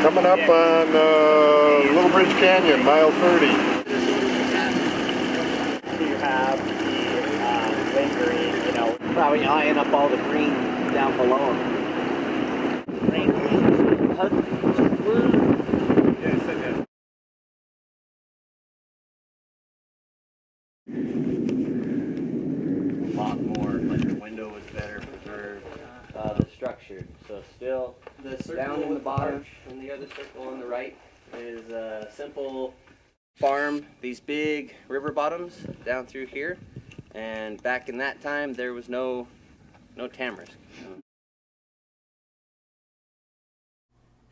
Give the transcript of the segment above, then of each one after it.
Coming up on Little Bridge Canyon, mile 30. You have the lingering, you know, probably eyeing up all the green down below them. A lot more, like the window was better preserved. The structure, so still down in the bottom, and the other circle on the right is a simple farm. These big river bottoms down through here, and back in that time there was no tamarisk.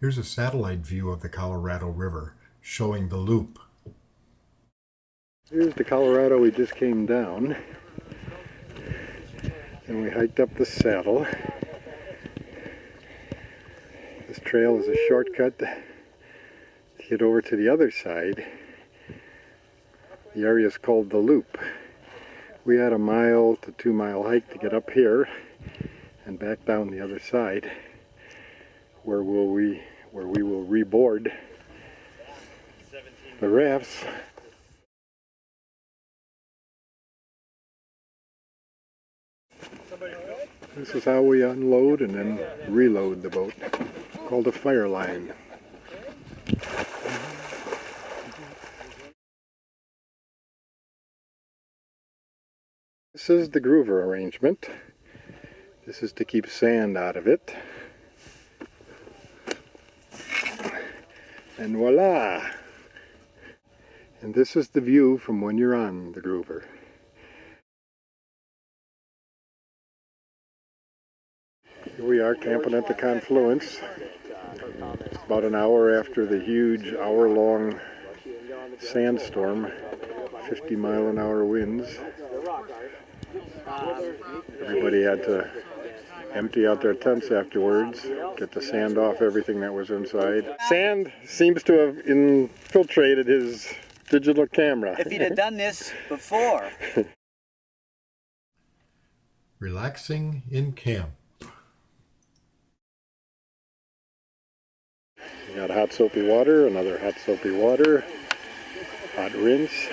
Here's a satellite view of the Colorado River showing the loop. Here's the Colorado we just came down, and we hiked up the saddle. This trail is a shortcut to get over to the other side. The area is called the Loop. We had a 1 to 2 mile hike to get up here and back down the other side, where we will reboard the rafts. This is how we unload and then reload the boat, called a fire line. This is the groover arrangement. This is to keep sand out of it. And voila! And this is the view from when you're on the groover. Here we are camping at the confluence. About an hour after the huge hour-long sandstorm, 50-mile-an-hour winds. Everybody had to empty out their tents afterwards, get the sand off everything that was inside. Sand seems to have infiltrated his digital camera. If he'd have done this before. Relaxing in camp. You got hot soapy water, another hot soapy water, hot rinse,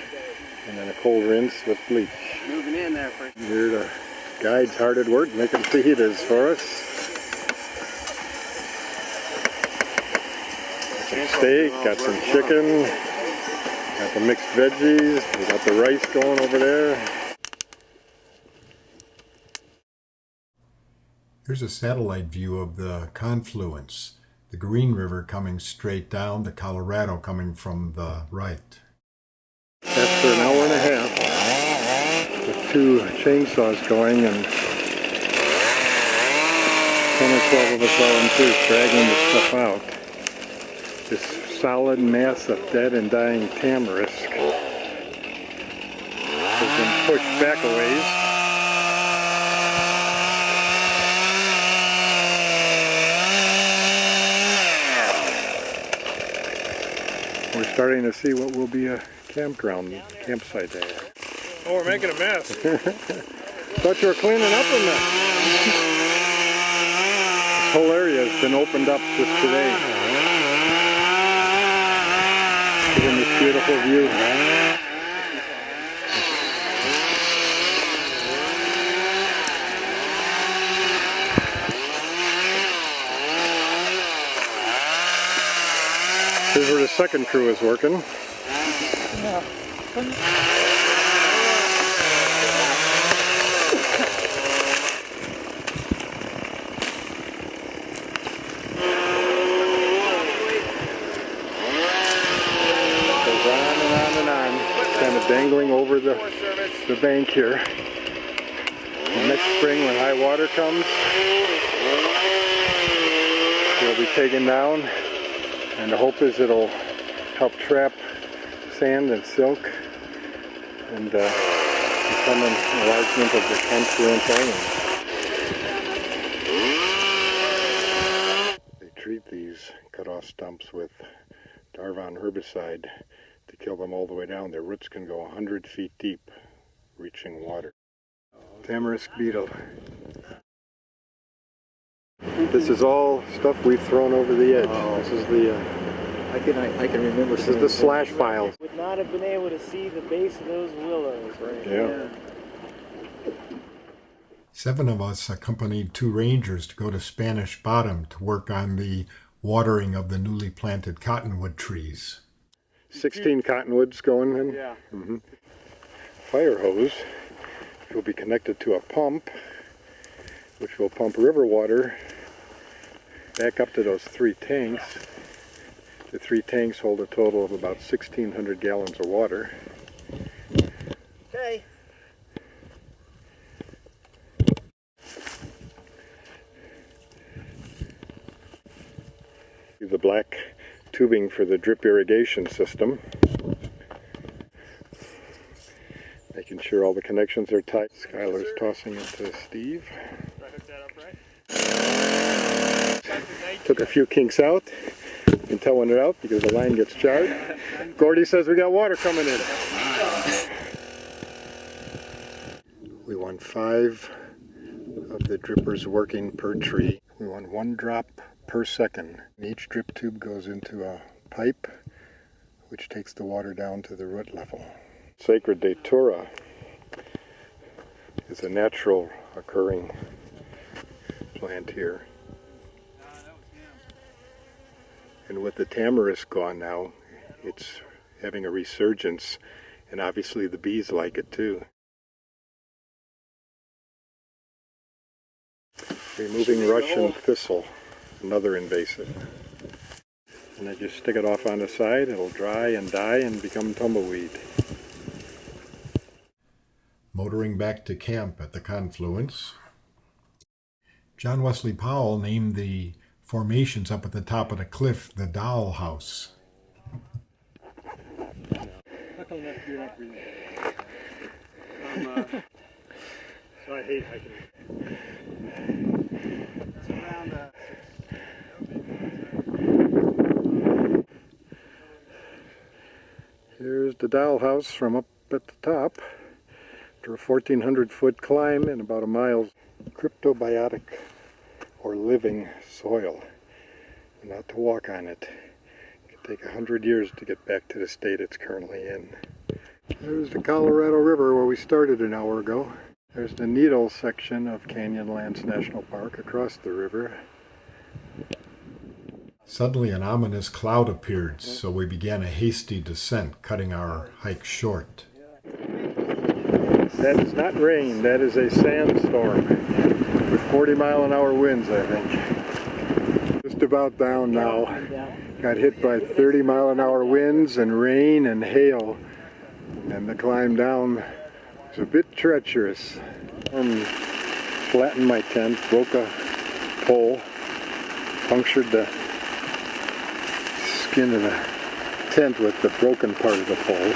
and then a cold rinse with bleach. Moving in there for Here the guide's hard at work making fajitas for us. Got some steak, got some chicken, got the mixed veggies, we got the rice going over there. Here's a satellite view of the confluence. The Green River coming straight down, the Colorado coming from the right. After an hour and a half, with 2 chainsaws going and 10 or 12 of us volunteers dragging the stuff out, this solid mass of dead and dying tamarisk has been pushed back a ways. We're starting to see what will be a campsite there. Oh, we're making a mess. Thought you were cleaning up in there. This whole area has been opened up just today. Giving this beautiful view. Here's where the second crew is working. Yeah. Kind of dangling over the bank here. And next spring when high water comes, it'll be taken down, and the hope is it'll help trap sand and silk and become an enlargement of the confluence island. They treat these cut-off stumps with Darvon herbicide to kill them all the way down. Their roots can go 100 feet deep, reaching water. Tamarisk beetle. This is all stuff we've thrown over the edge. Oh. This is the I can remember. this is the slash files. Would not have been able to see the base of those willows right Yeah. there. 7 of us accompanied 2 rangers to go to Spanish Bottom to work on the watering of the newly planted cottonwood trees. 16 cottonwoods going in. Yeah. Fire hose, which will be connected to a pump, which will pump river water back up to those 3 tanks. The 3 tanks hold a total of about 1,600 gallons of water. Okay. The black tubing for the drip irrigation system. Making sure all the connections are tight. Skylar's tossing it to Steve. I hooked that up right. Took a few kinks out. You can tell when they're out because the line gets charred. Gordy says we got water coming in. We want 5 of the drippers working per tree. We want 1 drop per second. And each drip tube goes into a pipe which takes the water down to the root level. Sacred Datura is a natural occurring plant here. And with the tamarisk gone now, it's having a resurgence, and obviously the bees like it too. Removing Russian thistle, another invasive. And I just stick it off on the side, it'll dry and die and become tumbleweed. Motoring back to camp at the confluence. John Wesley Powell named the formations up at the top of the cliff the Doll House. How come that you're not reading? So I hate hiking. It's around Here's the Doll House from up at the top. After a 1,400-foot climb and about a mile. Cryptobiotic or living soil. Not to walk on it. It could take 100 years to get back to the state it's currently in. There's the Colorado River where we started an hour ago. There's the Needle section of Canyonlands National Park across the river. Suddenly an ominous cloud appeared, so we began a hasty descent, cutting our hike short. That is not rain, that is a sandstorm with 40-mile-an-hour winds, I think. Just about down now. Got hit by 30-mile-an-hour winds and rain and hail, and the climb down was a bit treacherous. Flattened my tent, broke a pole, punctured the skin of the tent with the broken part of the pole.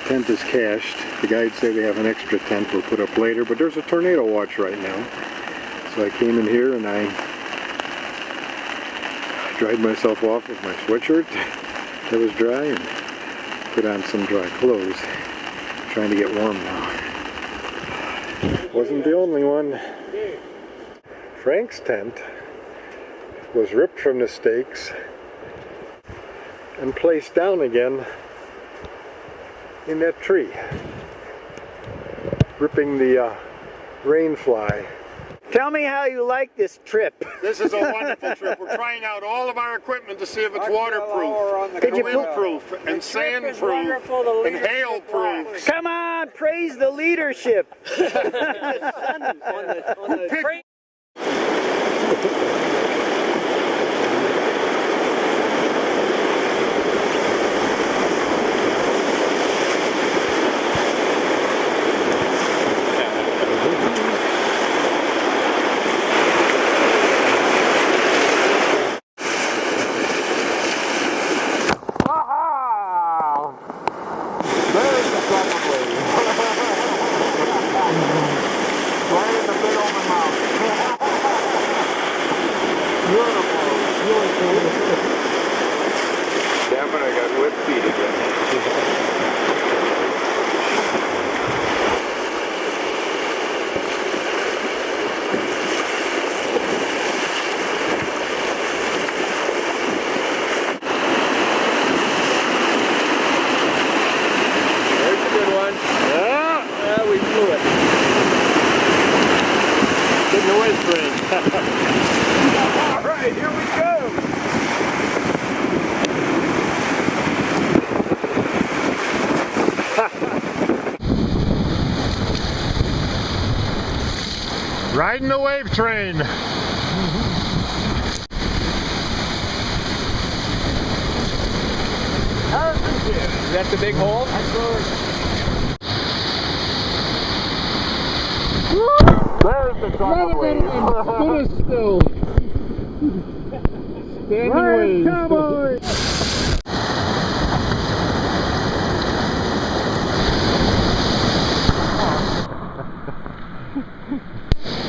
Tent is cached. The guides say they have an extra tent we'll put up later, but there's a tornado watch right now. So I came in here and I dried myself off with my sweatshirt that was dry and put on some dry clothes. Trying to get warm now. Wasn't the only one. Frank's tent was ripped from the stakes and placed down again in that tree, ripping the rain fly. Tell me how you like this trip. This is a wonderful trip. We're trying out all of our equipment to see if it's waterproof, Could you windproof, and sandproof, and hailproof. Come on, praise the leadership. Damn it, I got wet feet again. Riding the wave train. Is that the big hole? There's the truck wave. Stood still. Standing wave. Cowboy.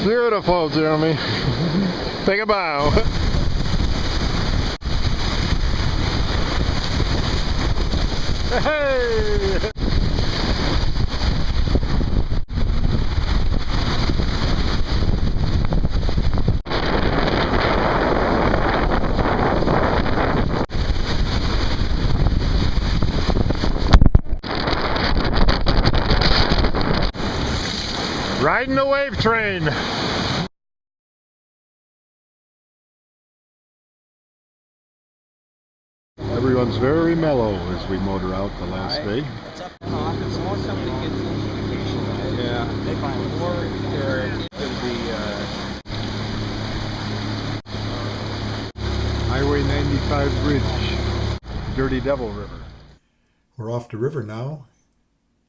Beautiful, Jeremy. Take a bow. Hey! Riding the wave train. Everyone's very mellow as we motor out the last day. It's up and off. It's more somebody gets an indication. Yeah. They find more there to the Highway 95 bridge, Dirty Devil River. We're off the river now.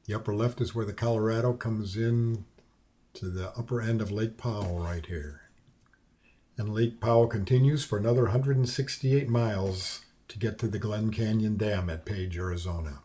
The upper left is where the Colorado comes in to the upper end of Lake Powell right here. And Lake Powell continues for another 168 miles to get to the Glen Canyon Dam at Page, Arizona.